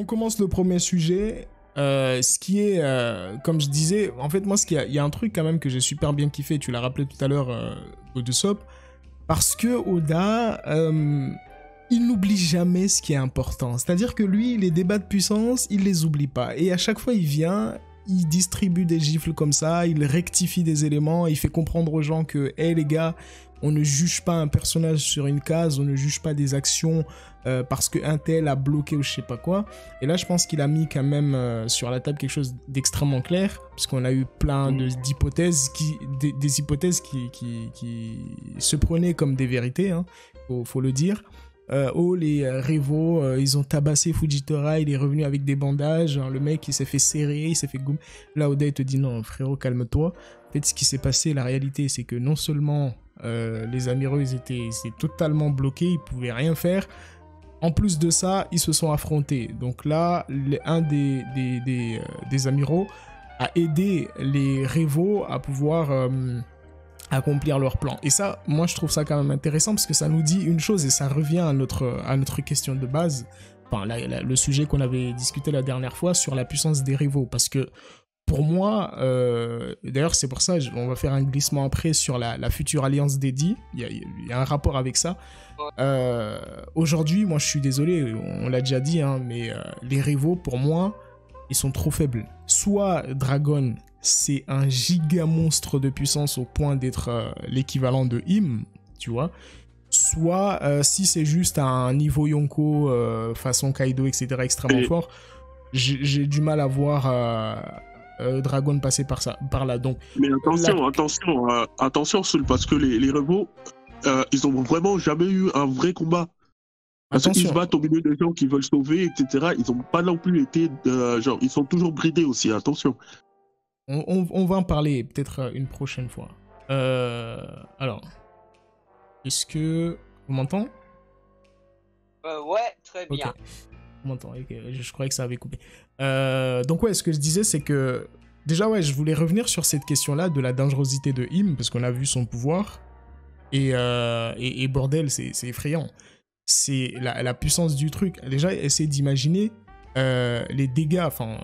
On commence le premier sujet. Ce qui est, comme je disais, en fait, moi, il y a un truc quand même que j'ai super bien kiffé. Tu l'as rappelé tout à l'heure, Odusop, parce que Oda, il n'oublie jamais ce qui est important. C'est-à-dire que lui, les débats de puissance, il les oublie pas. Et à chaque fois, il vient, il distribue des gifles comme ça, il rectifie des éléments, il fait comprendre aux gens que, hey, les gars, on ne juge pas un personnage sur une case, on ne juge pas des actions parce qu'un tel a bloqué ou je sais pas quoi. Et là, je pense qu'il a mis quand même sur la table quelque chose d'extrêmement clair, puisqu'on a eu plein d'hypothèses, des hypothèses qui se prenaient comme des vérités, hein, faut le dire. Les Revo, ils ont tabassé Fujitora, il est revenu avec des bandages, hein, le mec il s'est fait serrer, il s'est fait goum. Là, Oda il te dit non, frérot, calme-toi. En fait, ce qui s'est passé, la réalité, c'est que non seulement les amiraux ils étaient totalement bloqués, ils pouvaient rien faire. En plus de ça, ils se sont affrontés. Donc là, un des amiraux a aidé les Revo à pouvoir accomplir leur plan. Et ça, moi, je trouve ça quand même intéressant parce que ça nous dit une chose et ça revient à notre question de base, enfin, le sujet qu'on avait discuté la dernière fois sur la puissance des Revo. Parce que pour moi, d'ailleurs, c'est pour ça, on va faire un glissement après sur la future alliance des Dix. Il y a un rapport avec ça. Aujourd'hui, moi, je suis désolé, on l'a déjà dit, hein, mais les Revo, pour moi, ils sont trop faibles. Soit Dragon, c'est un giga monstre de puissance au point d'être l'équivalent de Im, tu vois. Soit, si c'est juste un niveau Yonko, façon Kaido, etc., extrêmement fort, j'ai du mal à voir Dragon passer par là. Donc, mais attention, Soul, parce que les Revo, ils ont vraiment jamais eu un vrai combat. Parce qu'ils se battent au milieu des gens qui veulent sauver, etc. Ils n'ont pas non plus été, genre, ils sont toujours bridés aussi, attention. On va en parler peut-être une prochaine fois. Alors, est-ce que vous m'entendez ? Ouais, très bien. Okay. On m'entend, okay. Je croyais que ça avait coupé. Donc ouais, ce que je disais, c'est que déjà, ouais, je voulais revenir sur cette question-là de la dangerosité de Im, parce qu'on a vu son pouvoir. Et bordel, c'est effrayant. C'est la puissance du truc. Déjà, essayez d'imaginer les dégâts. Enfin,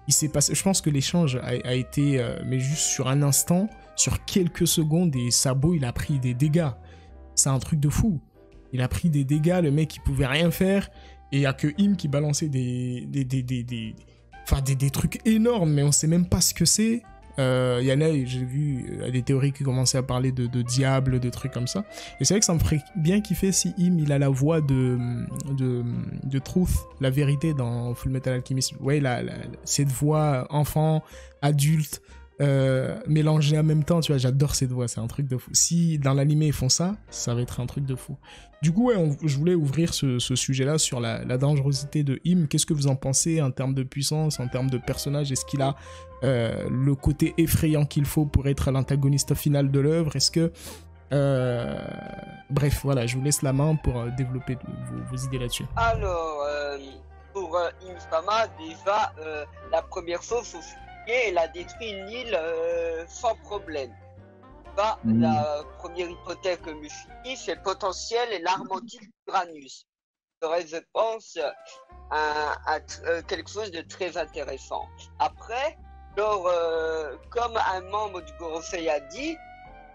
il s'est passé. Je pense que l'échange a été, mais juste sur un instant, sur quelques secondes, et Sabo, il a pris des dégâts. C'est un truc de fou. Il a pris des dégâts, le mec, il pouvait rien faire. Et il n'y a que Im qui balançait des trucs énormes, mais on sait même pas ce que c'est. Il y en a, j'ai vu des théories qui commençaient à parler de diable, de trucs comme ça. Et c'est vrai que ça me ferait bien kiffer si Im, il a la voix de Truth, la vérité dans Fullmetal Alchemist. Ouais, cette voix enfant, adulte, mélangée en même temps, tu vois, j'adore cette voix, c'est un truc de fou. Si dans l'animé ils font ça, ça va être un truc de fou. Du coup, ouais, je voulais ouvrir ce sujet-là sur la dangerosité de Im. Qu'est-ce que vous en pensez en termes de puissance, en termes de personnage ? Est-ce qu'il a le côté effrayant qu'il faut pour être l'antagoniste final de l'œuvre ? Est-ce que... Bref, voilà, je vous laisse la main pour développer vos idées là-dessus. Alors, pour Infama, déjà, la première chose, faut souligner, elle a détruit une île sans problème. La première hypothèse que je me suis dit, c'est le potentiel et l'arme anti-Uranus. Ce serait, je pense, quelque chose de très intéressant. Après, comme un membre du Gorosei a dit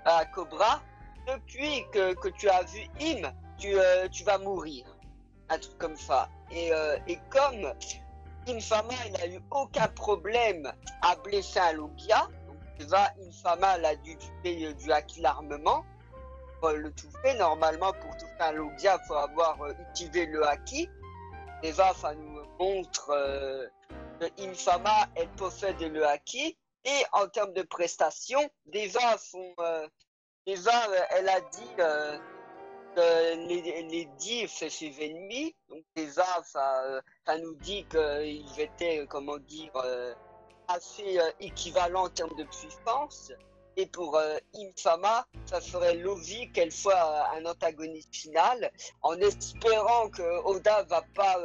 à Cobra, depuis que tu as vu Im, tu vas mourir. Un truc comme ça. Et comme Infama, il n'a eu aucun problème à blesser un Logia, Infama a dû tuer du haki l'armement. Pour le toucher, normalement, pour toucher un Logia, il faut avoir utilisé le haki. Déjà, ça nous montre que Infama, elle possède le haki. Et en termes de prestations, déjà, elle a dit que les Dix, c'est ses ennemis. Donc déjà, ça nous dit qu'ils étaient, comment dire... assez équivalent en termes de puissance. Et pour Infama, ça serait logique qu'elle soit un antagoniste final, en espérant que Oda va pas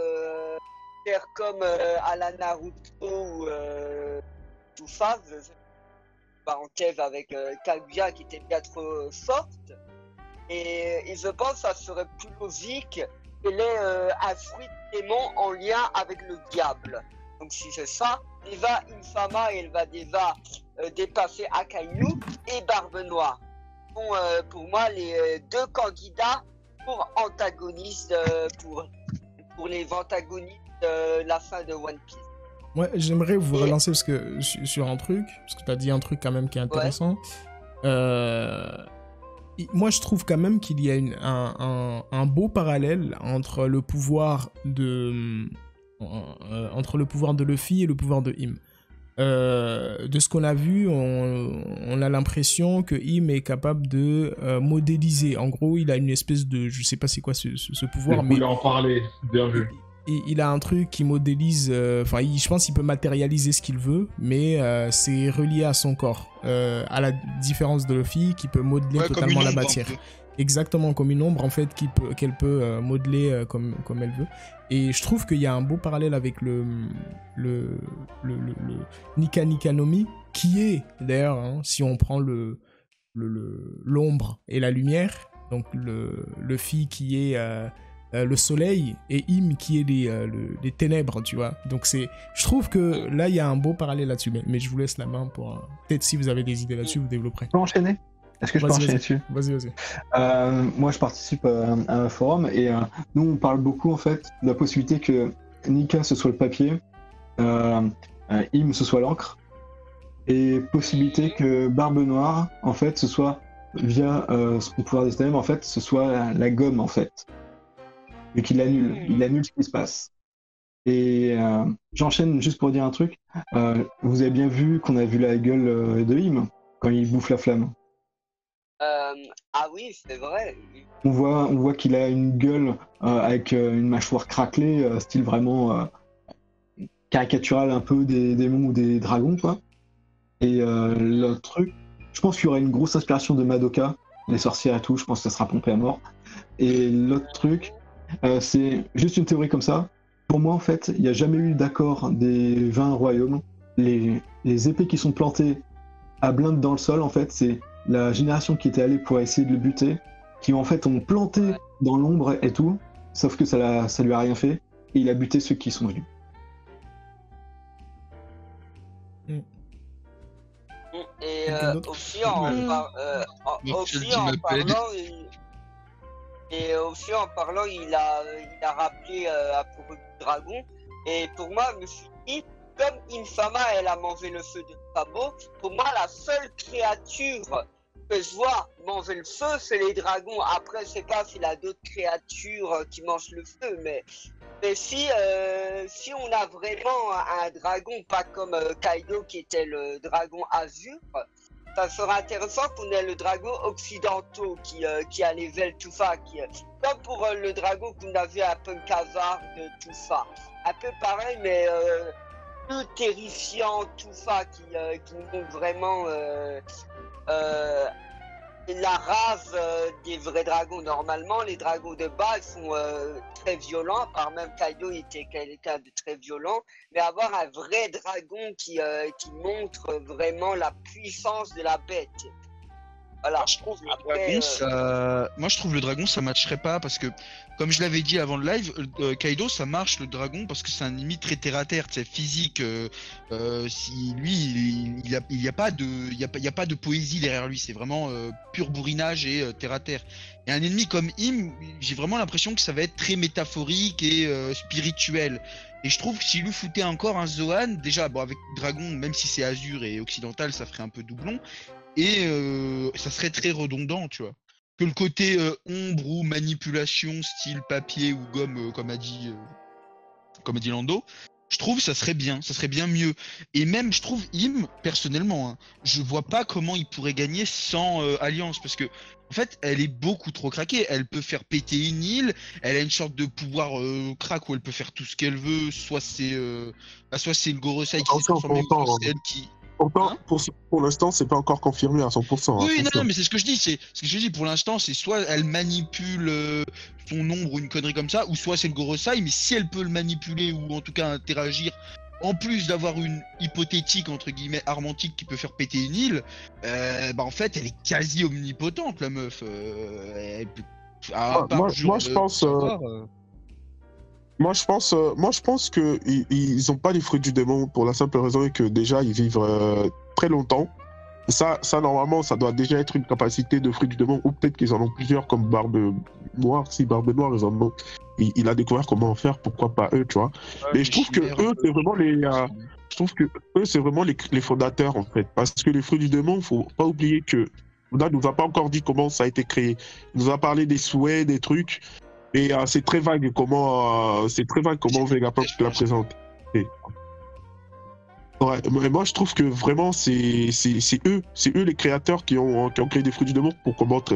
faire comme à la Naruto ou tout ça, parenthèse avec Kaguya qui était bien trop forte. Et je pense que ça serait plus logique qu'elle est un fruit de démon en lien avec le diable. Donc si c'est ça, Eva Infama, elle va déjà dépasser Akainu et Barbe Noire. Bon, pour moi, les deux candidats pour antagonistes, pour les antagonistes de la fin de One Piece. Ouais, j'aimerais vous relancer parce que, sur un truc, parce que tu as dit un truc quand même qui est intéressant. Moi, je trouve quand même qu'il y a un beau parallèle entre le pouvoir de Luffy et le pouvoir de Im. De ce qu'on a vu, on a l'impression que Im est capable de modéliser. En gros, il a une espèce de... Je sais pas c'est quoi ce pouvoir, mais... Il en parler, bien vu. Il a un truc qui modélise... je pense qu'il peut matérialiser ce qu'il veut, mais c'est relié à son corps. À la différence de Luffy, qui peut modeler totalement la matière. Exactement, comme une ombre, en fait, qu'elle peut modeler comme elle veut. Et je trouve qu'il y a un beau parallèle avec le Nika Nika no Mi, qui est, d'ailleurs, hein, si on prend l'ombre et la lumière, donc le Luffy qui est le soleil et Im qui est les ténèbres, tu vois. Donc je trouve que là, il y a un beau parallèle là-dessus. Mais je vous laisse la main pour... Peut-être si vous avez des idées là-dessus, vous développerez. Je peux enchaîner ? Est-ce que je peux enchaîner dessus ? Vas-y. Moi, je participe à un forum et nous, on parle beaucoup en fait de la possibilité que Nika ce soit le papier, Im ce soit l'encre, et possibilité que Barbe Noire, en fait, ce soit via son pouvoir des ténèbres, en fait, ce soit la gomme en fait, et qu'il annule, il annule ce qui se passe. Et j'enchaîne juste pour dire un truc. Vous avez bien vu qu'on a vu la gueule de Im quand il bouffe la flamme. Ah oui, c'est vrai. On voit qu'il a une gueule avec une mâchoire craquelée, style vraiment caricatural un peu des démons ou des dragons, quoi. Et l'autre truc, je pense qu'il y aura une grosse inspiration de Madoka, les sorcières et tout, je pense que ça sera pompé à mort. Et l'autre truc, c'est juste une théorie comme ça. Pour moi, en fait, il n'y a jamais eu d'accord des 20 royaumes. Les épées qui sont plantées à blinde dans le sol, en fait, c'est la génération qui était allée pour essayer de le buter, qui en fait ont planté dans l'ombre et tout, sauf que ça lui a rien fait, et il a buté ceux qui sont venus. Et aussi en parlant, il a rappelé à propos du dragon, et pour moi, je me suis dit, comme Infama, elle a mangé le feu de Fabo, pour moi, la seule créature que je vois manger le feu, c'est les dragons. Après, je sais pas s'il a d'autres créatures qui mangent le feu, mais si on a vraiment un dragon, pas comme Kaido qui était le dragon azur, ça serait intéressant qu'on ait le dragon occidentaux qui a les ailes tout ça, comme pour le dragon qu'on avait à Punkazar de tout ça. Un peu pareil, mais plus terrifiant, tout ça, qui nous montre vraiment la race des vrais dragons. Normalement, les dragons de base sont très violents, à part même Kaido, il était quelqu'un de très violent, mais avoir un vrai dragon qui montre vraiment la puissance de la bête. Voilà. Moi, je trouve le dragon, ça matcherait pas parce que, comme je l'avais dit avant le live, Kaido, ça marche le dragon parce que c'est un ennemi très terre à terre, c'est physique. Si lui, il y a pas de poésie derrière lui, c'est vraiment pur bourrinage et terre à terre. Et un ennemi comme Im, j'ai vraiment l'impression que ça va être très métaphorique et spirituel. Et je trouve que s'il lui foutait encore un Zoan, déjà, bon, avec dragon, même si c'est azur et occidental, ça ferait un peu doublon. Et ça serait très redondant, tu vois. Que le côté ombre ou manipulation, style papier ou gomme, comme a dit Lando, je trouve ça serait bien mieux. Et même, je trouve Im, personnellement, hein, je vois pas comment il pourrait gagner sans Alliance, parce que en fait, elle est beaucoup trop craquée. Elle peut faire péter une île, elle a une sorte de pouvoir crack où elle peut faire tout ce qu'elle veut. Soit c'est le Gorosei qui s'est transformé, ou c'est elle qui... Pourtant, pour l'instant, c'est pas encore confirmé à 100%. Oui, non, mais c'est ce que je dis. Pour l'instant, c'est soit elle manipule son ombre ou une connerie comme ça, ou soit c'est le Gorosei. Mais si elle peut le manipuler ou en tout cas interagir, en plus d'avoir une hypothétique entre guillemets arme antique qui peut faire péter une île, en fait, elle est quasi omnipotente, la meuf. Moi, je pense que ils ont pas les fruits du démon pour la simple raison que déjà ils vivent très longtemps. Ça, normalement, ça doit déjà être une capacité de fruits du démon, ou peut-être qu'ils en ont plusieurs comme Barbe Noire. Si Barbe Noire, ils en ont. Il a découvert comment en faire, pourquoi pas eux, tu vois. Mais je trouve que eux, c'est vraiment je trouve que eux, c'est vraiment les fondateurs, en fait. Parce que les fruits du démon, faut pas oublier que Oda nous a pas encore dit comment ça a été créé. Il nous a parlé des souhaits, des trucs. Et c'est très vague comment Vegapunk l'a présenté. Ouais, mais moi je trouve que vraiment c'est eux les créateurs qui ont créé des fruits du démon pour combattre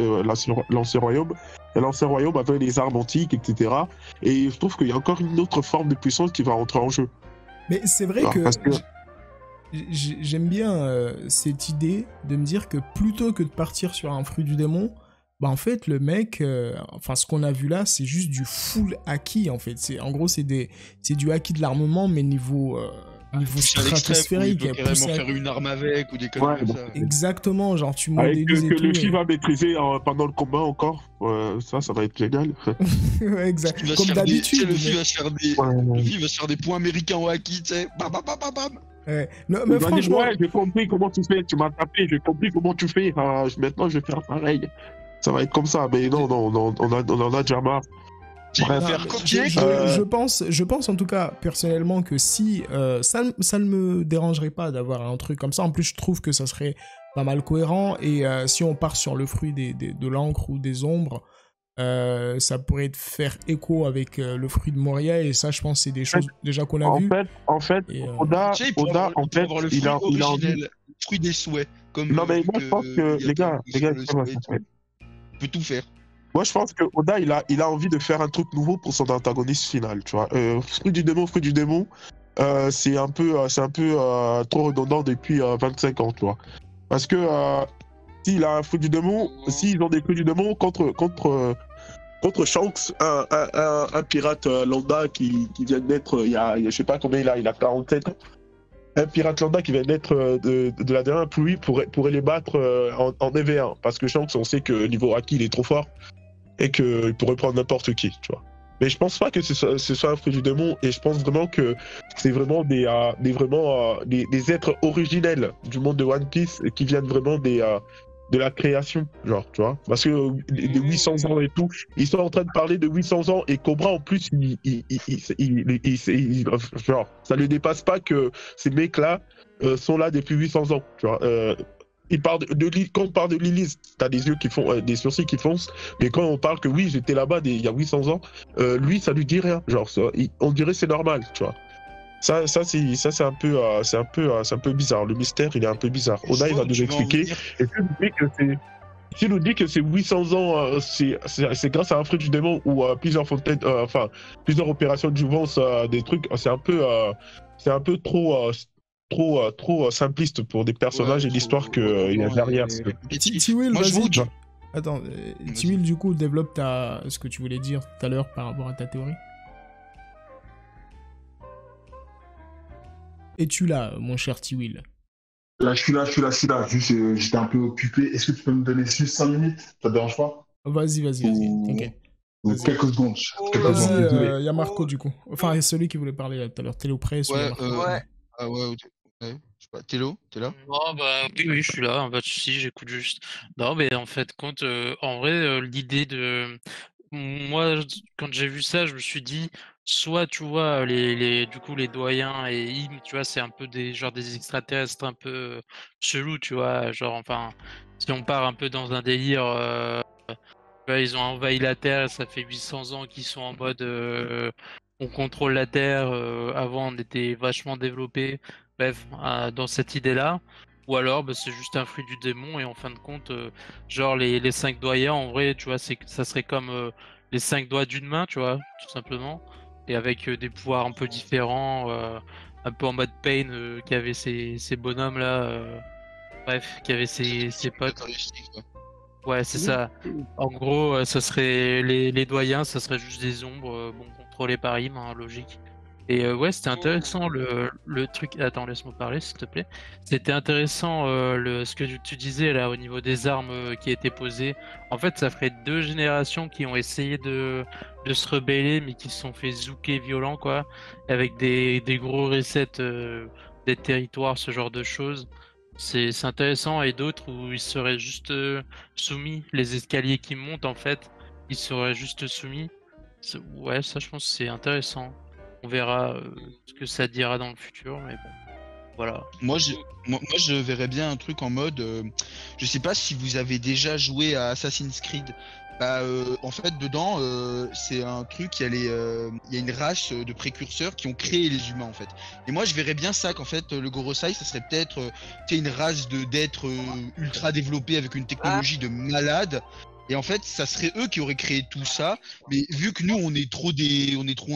l'Ancien Royaume. Et l'Ancien Royaume avait les armes antiques, etc. Et je trouve qu'il y a encore une autre forme de puissance qui va entrer en jeu. Mais c'est vrai que j'aime bien cette idée de me dire que plutôt que de partir sur un fruit du démon, bah en fait le mec, enfin ce qu'on a vu là, c'est juste du full acquis en fait. En gros c'est du acquis de l'armement mais niveau stratosphérique. Il peut carrément faire une arme avec ou des conneries comme ça. Exactement, genre tu modélises que le fil va maîtriser pendant le combat encore, ça va être génial. Ouais, exact. Comme d'habitude. Le fil va se faire des points américains au acquis, tu sais. Bam, bam, bam, bam. Ouais. Non, mais franchement... Ouais, j'ai compris comment tu fais, tu m'as tapé, j'ai compris comment tu fais. Maintenant, je vais faire pareil. Ça va être comme ça, mais non, on en a déjà marre. Je pense en tout cas personnellement que si ça ne me dérangerait pas d'avoir un truc comme ça. En plus, je trouve que ça serait pas mal cohérent. Et si on part sur le fruit de l'encre ou des ombres, ça pourrait faire écho avec le fruit de Moria. Et ça, je pense, c'est des choses déjà qu'on a vues. En fait, Oda, il a le fruit des souhaits. Comme non, mais moi, je pense que les gars, il peut tout faire. Moi, je pense que Oda, il a envie de faire un truc nouveau pour son antagoniste final, tu vois. Fruit du démon, c'est un peu trop redondant depuis 25 ans, tu vois. Parce que s'il a un fruit du démon, s'ils ont des fruits du démon contre Shanks, un pirate lambda qui vient de naître il y a je sais pas combien il a 47 ans. Un pirate lambda qui vient naître de la dernière pluie pourrait les battre en EV1. Parce que Shanks, on sait que niveau acquis, il est trop fort. Et qu'il pourrait prendre n'importe qui, tu vois. Mais je pense pas que ce soit un fruit du démon, et je pense vraiment que c'est vraiment des êtres originels du monde de One Piece qui viennent vraiment de la création, genre, tu vois. Parce que les 800 ans et tout, ils sont en train de parler de 800 ans, et Cobra, en plus, genre, ça ne dépasse pas que ces mecs-là sont là depuis 800 ans, tu vois. Quand on parle de Lilith, t'as des yeux qui font, des sourcils qui foncent, mais quand on parle que oui, j'étais là-bas il y a 800 ans, lui, ça lui dit rien. Genre, on dirait c'est normal, tu vois. Ça c'est un peu bizarre. Le mystère, il est un peu bizarre. Oda, il va nous expliquer. Et s'il nous dit que c'est 800 ans, c'est grâce à un fruit du démon ou plusieurs fontaines, plusieurs opérations de jouvence, des trucs, c'est un peu trop simpliste pour des personnages et l'histoire qu'il y a derrière. T-Will, vas-y. Attends, T-Will, du coup, développe ce que tu voulais dire tout à l'heure par rapport à ta théorie. Es-tu là, mon cher T-Will? Là, je suis là. Juste, j'étais un peu occupé. Est-ce que tu peux me donner juste 5 minutes? Ça te dérange pas? Vas-y, t'inquiète. Quelques secondes. Vas-y, y a Marco, du coup. Enfin, celui qui voulait parler tout à l'heure. Télépresse. Ouais. Je sais pas, Télo, t'es là? Oh bah oui, je suis là, pas de soucis, j'écoute juste. Non, mais en fait, en vrai, l'idée de... Moi, quand j'ai vu ça, je me suis dit, soit, tu vois, du coup, les doyens et Im, tu vois, c'est un peu des extraterrestres un peu chelous, tu vois, genre, enfin, si on part un peu dans un délire... tu vois, ils ont envahi la Terre, ça fait 800 ans qu'ils sont en mode... on contrôle la Terre, avant on était vachement développé, bref, dans cette idée-là. Ou alors bah, c'est juste un fruit du démon et en fin de compte, genre les 5 doigts en vrai, tu vois, ça serait comme les 5 doigts d'une main, tu vois, tout simplement. Et avec des pouvoirs un peu différents, un peu en mode Pain, qui avait ces bonhommes-là, bref, qui avait ses potes. Ouais, c'est ça. En gros, ça serait les doyens, ça serait juste des ombres, bon, contrôlées par Im, hein, logique. Et ouais, c'était intéressant le truc. Attends, laisse-moi parler, s'il te plaît. C'était intéressant ce que tu disais là au niveau des armes qui étaient posées. En fait, ça ferait 2 générations qui ont essayé de se rebeller, mais qui se sont fait zouker violent, quoi. Avec des gros resets des territoires, ce genre de choses. C'est intéressant. Et d'autres où ils seraient juste soumis. Les escaliers qui montent, en fait, ils seraient juste soumis. Ouais, ça, je pense que c'est intéressant. On verra ce que ça dira dans le futur, mais bon, voilà. Moi, je verrais bien un truc en mode. Je sais pas si vous avez déjà joué à Assassin's Creed. Bah, en fait, dedans, c'est un truc. Il y a une race de précurseurs qui ont créé les humains, en fait. Et moi, je verrais bien ça qu'en fait, le Gorosei, ça serait peut-être une race d'êtres ultra développés avec une technologie de malade. Et en fait, ça serait eux qui auraient créé tout ça, mais vu que nous, on est trop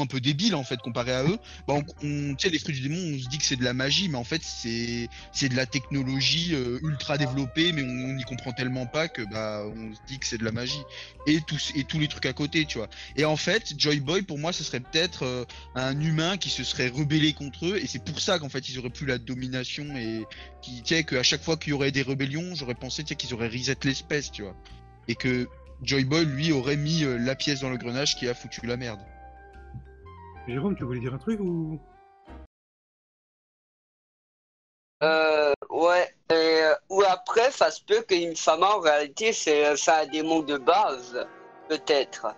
un peu débiles en fait comparé à eux, bah tu sais, les fruits du démon, on se dit que c'est de la magie, mais en fait, c'est de la technologie ultra développée, mais on n'y comprend tellement pas que bah on se dit que c'est de la magie et tous les trucs à côté, tu vois. Et en fait, Joy Boy, pour moi, ce serait peut-être un humain qui se serait rebellé contre eux, et c'est pour ça qu'en fait, ils auraient plus la domination et tu sais qu'à chaque fois qu'il y aurait des rébellions, j'aurais pensé qu'ils auraient reset l'espèce, tu vois. Et que Joy Boy, lui, aurait mis la pièce dans le grenage qui a foutu la merde. Jérôme, tu voulais dire un truc ou... Ouais, ou après, ça se peut qu'Infama, en réalité, c'est un démon de base, peut-être.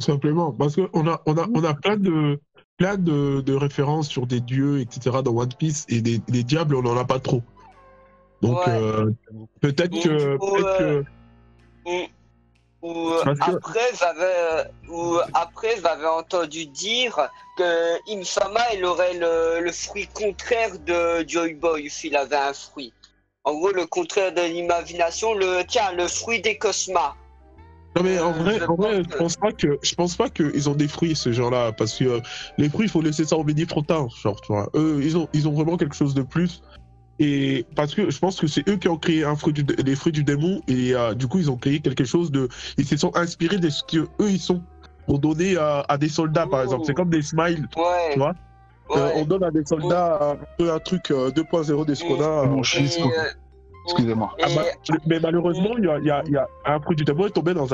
Simplement, parce qu'on a plein de références sur des dieux, etc. dans One Piece, et des diables, on n'en a pas trop. Donc, ouais. Peut-être que... Après, j'avais entendu dire que Infama, il aurait le fruit contraire de Joy Boy s'il avait un fruit. En gros, le contraire de l'imagination, le fruit des cosmas. Non mais en vrai, je pense pas qu'ils ont des fruits ce genre-là, parce que les fruits, il faut laisser ça au Bénifrontin, genre, tu vois. Eux, ils ont vraiment quelque chose de plus. Et parce que je pense que c'est eux qui ont créé les fruits du démon, et du coup ils ont créé quelque chose de... Ils se sont inspirés de ce qu'eux ils sont, pour donner à des soldats par exemple. C'est comme des smiles, tu vois. On donne à des soldats un truc 2.0 des Skoda. Excusez-moi. Mais malheureusement, il y a un fruit du démon est tombé dans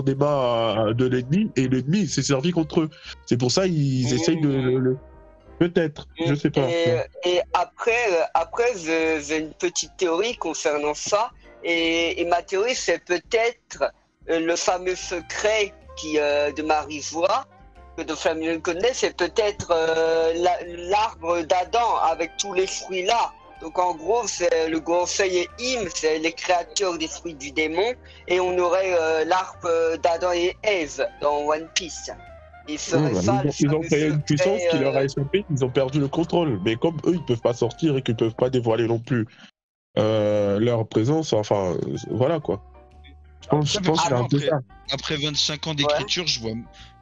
des mains de l'ennemi, et l'ennemi s'est servi contre eux. C'est pour ça ils essayent de le... Peut-être, je sais pas. Et après j'ai une petite théorie concernant ça. Et ma théorie, c'est peut-être le fameux secret de Marie-Voix, que de famille connaît, c'est peut-être l'arbre d'Adam avec tous les fruits là. Donc en gros, c'est le Gorosei et Im, c'est les créatures des fruits du démon. Et on aurait l'arbre d'Adam et Ève dans One Piece. Ils ont créé une puissance qui leur a échappé, ils ont perdu le contrôle. Mais comme eux, ils peuvent pas sortir et qu'ils peuvent pas dévoiler non plus leur présence, enfin, voilà quoi. Je pense que c'est un peu ça. Après 25 ans d'écriture, je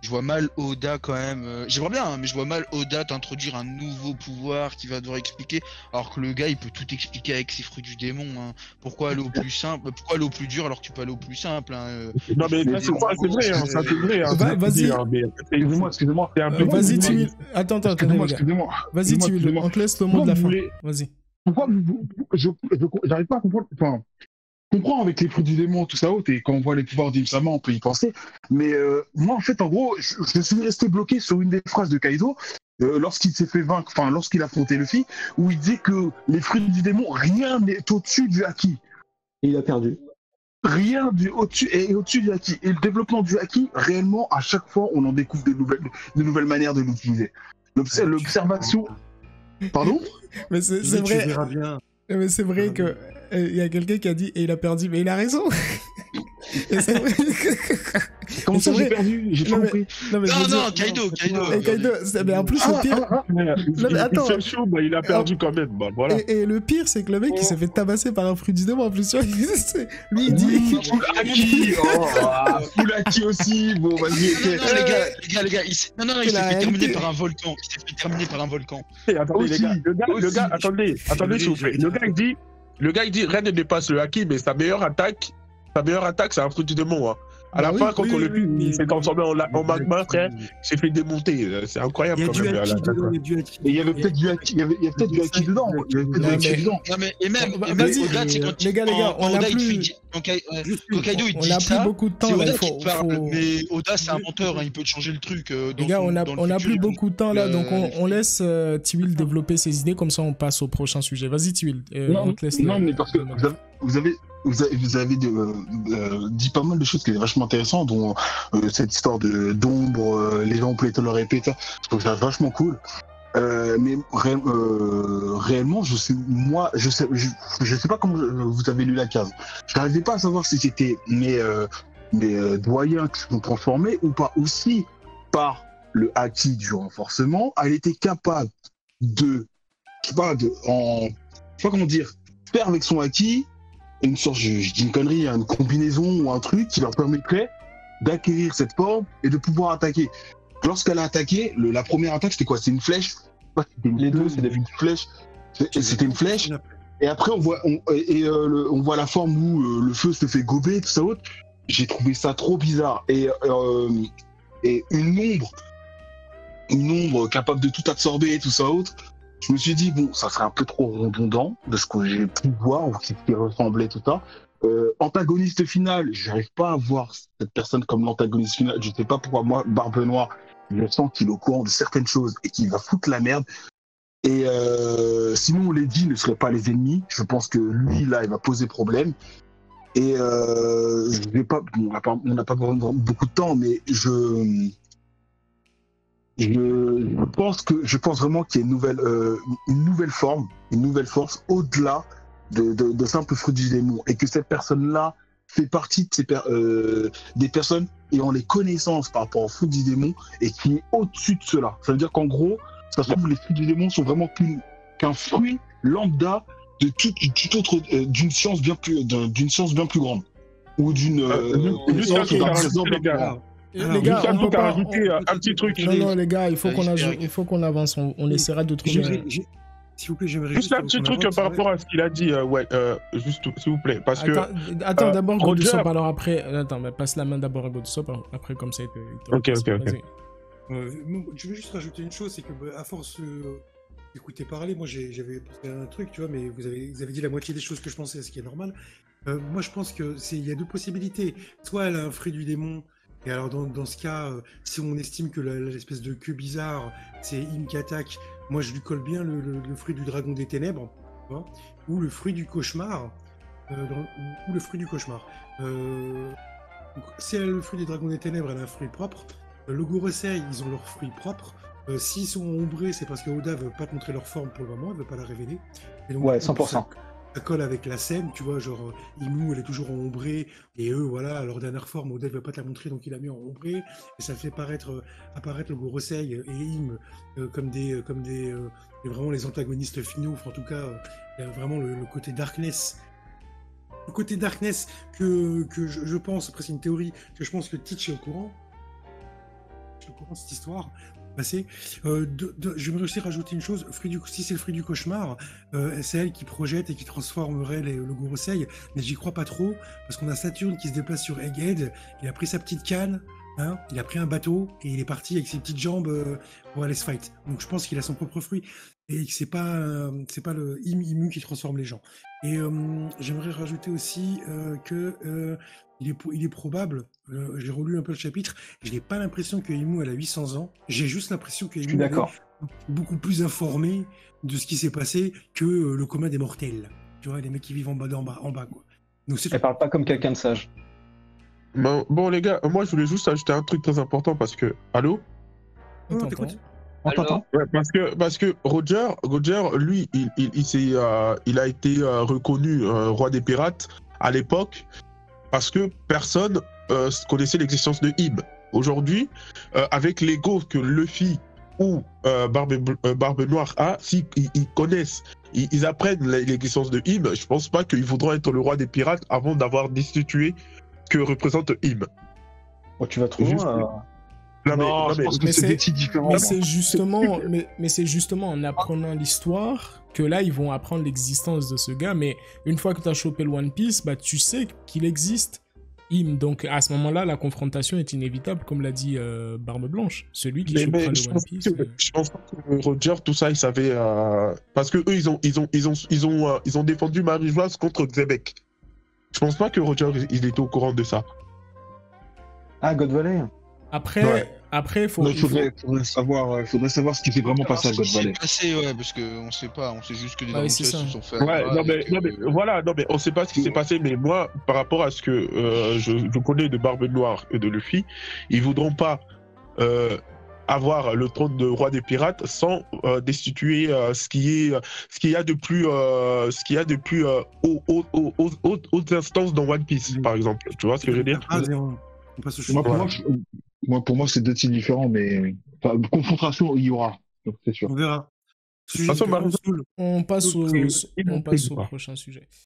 vois mal Oda quand même. J'aimerais bien, hein, mais je vois mal Oda t'introduire un nouveau pouvoir qui va devoir expliquer. Alors que le gars, il peut tout expliquer avec ses fruits du démon. Hein. Pourquoi aller au plus simple? Pourquoi aller au plus dur alors que tu peux aller au plus simple? Hein, non, mais ça, c'est vrai. Hein, ça, c'est vrai. Hein, vas-y. Excusez-moi. Vas-y, Timil. Attends. Excusez-moi. Vas-y, Timil. On te laisse le mot de la fin. Vas-y. Pourquoi j'arrive pas à comprendre. Enfin, je comprends avec les fruits du démon, tout ça, et quand on voit les pouvoirs d'Im-sama, on peut y penser. Mais moi, en fait, en gros, je suis resté bloqué sur une des phrases de Kaido, lorsqu'il s'est fait vaincre, enfin, lorsqu'il a affronté Luffy, où il dit que les fruits du démon, rien n'est au-dessus du haki. Et il a perdu. Rien est au-dessus du haki. Et le développement du haki, réellement, à chaque fois, on en découvre de nouvelles manières de l'utiliser. L'observation... Pardon? Mais c'est vrai. Tu verras bien. Mais c'est vrai que il y a quelqu'un qui a dit et il a perdu, mais il a raison. Et c'est vrai. Comment ça j'ai perdu? J'ai pas compris. Non, Kaido. Mais en plus le pire. Attends. Il a perdu quand même. Bah, voilà. Et le pire, c'est que le mec il s'est fait tabasser par un fruit du démon en plus. Lui il dit. Fulaki aussi. Bon vas-y. Les gars. Non, il s'est fait terminer par un volcan. Attendez les gars. Attendez s'il vous plaît. Le gars il dit rien ne dépasse le haki, mais sa meilleure attaque c'est un fruit du démon. Hein. À la Bah fin, oui, quand oui, on le oui, tue, mais- il s'est transformé en magma, frère. Il s'est fait démonter. C'est incroyable Il y a quand du même. haki dedans, il y a du haki. Et il y avait peut-être du haki, il y avait peut-être du haki dedans. Il y avait peut-être du Non, haki mais- dedans. Non, mais, et même, Bah, et vas-y. même Oda, c'est quand Les gars, quand on a Oda, il plus- dit- quand Kaido, il On dit n'a plus ça, beaucoup de temps c'est là, Oda il qui faut... parle, mais Oda, c'est un menteur, hein, il peut te changer le truc. Les Dans gars, son- on dans le a futur, plus et tout. beaucoup de temps là, donc les on laisse Tiwil développer ses idées, comme ça on passe au prochain sujet. Vas-y Tiwil, Non, on te laisse. non, mais parce que vous avez dit pas mal de choses qui étaient vachement intéressantes, dont cette histoire d'ombre, les gens pouvaient te le répéter. Je trouve ça vachement cool. Mais réellement, je sais pas comment vous avez lu la case. Je n'arrivais pas à savoir si c'était mes doyens qui se sont transformés ou pas. Aussi par le haki du renforcement, elle était capable de, je sais pas comment dire, faire avec son haki une sorte, je dis une connerie, une combinaison ou un truc qui leur permettrait d'acquérir cette forme et de pouvoir attaquer. Lorsqu'elle a attaqué, la première attaque, c'était quoi? C'était une flèche? Les deux, c'est des flèches. C'était une flèche. Et après, on voit la forme où le feu se fait gober, tout ça autre. J'ai trouvé ça trop bizarre. Et une ombre capable de tout absorber, tout ça autre. Je me suis dit, bon, ça serait un peu trop redondant de ce que j'ai pu voir ou ce qui ressemblait, tout ça. Antagoniste final, j'arrive pas à voir cette personne comme l'antagoniste final. Je sais pas pourquoi moi, Barbe Noire, je sens qu'il est au courant de certaines choses et qu'il va foutre la merde. Et sinon, Lady ne serait pas les ennemis. Je pense que lui, là, il va poser problème. Et je vais pas, on n'a pas vraiment beaucoup de temps, mais je pense vraiment qu'il y a une nouvelle forme, une nouvelle force au-delà de simples fruits du démon, et que cette personne-là fait partie de des personnes ayant les connaissances par rapport aux fruits du démon et qui est au-dessus de cela. Ça veut dire qu'en gros, ça se trouve, les fruits du démon sont vraiment qu'un fruit lambda de toute autre d'une science bien plus grande ou d'une juste un truc à rajouter, les gars. Les gars, on peut pas rajouter un petit truc. Non, les gars, il faut qu'on avance. On essaiera de trouver. S'il vous plaît, j'aimerais juste un petit truc par rapport à ce qu'il a dit. Juste, s'il vous plaît, parce que. Attends, d'abord Roger... Godusop, alors après. Attends, passe la main d'abord à Godusop, après comme ça. Ok. Je veux juste rajouter une chose, c'est que à force d'écouter parler, moi j'avais pensé à un truc, tu vois, mais vous avez dit la moitié des choses que je pensais, ce qui est normal. Moi je pense que il y a deux possibilités. Soit elle a un fruit du démon. Et alors dans ce cas, si on estime que l'espèce de queue bizarre, c'est Im qui attaque, moi je lui colle bien le fruit du dragon des ténèbres, tu vois, ou le fruit du cauchemar, ou le fruit du cauchemar. Donc, si elle a le fruit du dragon des ténèbres, elle a un fruit propre. Le Gorosei, ils ont leur fruit propre. S'ils sont ombrés, c'est parce que Oda veut pas te montrer leur forme pour le moment, elle veut pas la révéler. Et donc, ouais, 100%. Ça colle avec la scène, tu vois, genre Imu, elle est toujours en ombré, et eux, voilà, leur dernière forme, Oda ne veut pas te la montrer, donc il a mis en ombré, et ça fait apparaître le Gorosei et Im comme vraiment les antagonistes finaux, enfin, en tout cas, il y a vraiment le côté darkness. Le côté darkness que je pense, après c'est une théorie, que je pense que Teach est au courant. Je suis au courant de cette histoire. Passé. Je vais aussi rajouter une chose, si c'est le fruit du cauchemar, c'est elle qui projette et qui transformerait le Gorosei, mais j'y crois pas trop, parce qu'on a Saturne qui se déplace sur Egghead, il a pris sa petite canne, hein, il a pris un bateau, et il est parti avec ses petites jambes pour aller se fight. Donc je pense qu'il a son propre fruit, et que c'est pas le Imu qui transforme les gens. Et j'aimerais rajouter aussi que il est probable, j'ai relu un peu le chapitre, je n'ai pas l'impression que Imu elle a 800 ans, j'ai juste l'impression que Imu est beaucoup plus informé de ce qui s'est passé que le commun des mortels. Tu vois, les mecs qui vivent en bas quoi. Donc, elle parle pas comme quelqu'un de sage. Bon les gars, moi je voulais juste ajouter un truc très important parce que... Allô? On t'écoute. On t'entend. Ouais, parce que Roger, lui, il a été reconnu roi des pirates à l'époque parce que personne connaissait l'existence de Im. Aujourd'hui, avec l'ego que Luffy ou Barbe Noire a, si ils connaissent, ils apprennent l'existence de Im, je pense pas qu'ils voudront être le roi des pirates avant d'avoir destitué ce que représente Im. Oh, tu vas trop loin. Je pense que c'est différent. Mais c'est justement en apprenant l'histoire que là, ils vont apprendre l'existence de ce gars. Mais une fois que tu as chopé le One Piece, bah, tu sais qu'il existe. Im. Donc à ce moment-là, la confrontation est inévitable, comme l'a dit Barbe Blanche. Celui qui Mais chopera le je One pense Piece. je pense pas que Roger, tout ça, ils savaient. Parce que eux, ils ont défendu Marie-Joise contre Xebec. Je pense pas que Roger, il était au courant de ça. Ah, God Valley. Après, faut. Il faudrait savoir ce qui s'est vraiment passé à God Valley. Passé, ouais, parce qu'on sait pas, on sait juste que les Ouais, c'est Dragon ça. se sont fait. Ouais, voilà, non, mais on sait pas ce qui s'est passé, mais moi, par rapport à ce que je connais de Barbe Noire et de Luffy, ils voudront pas avoir le trône de roi des pirates sans destituer ce qu'il y a de plus hautes instances dans One Piece, par exemple. Tu vois ce que je veux dire? On passe au choix. Pour moi, c'est deux styles différents, mais confrontation, il y aura. Donc, c'est sûr. On verra. On passe au prochain sujet.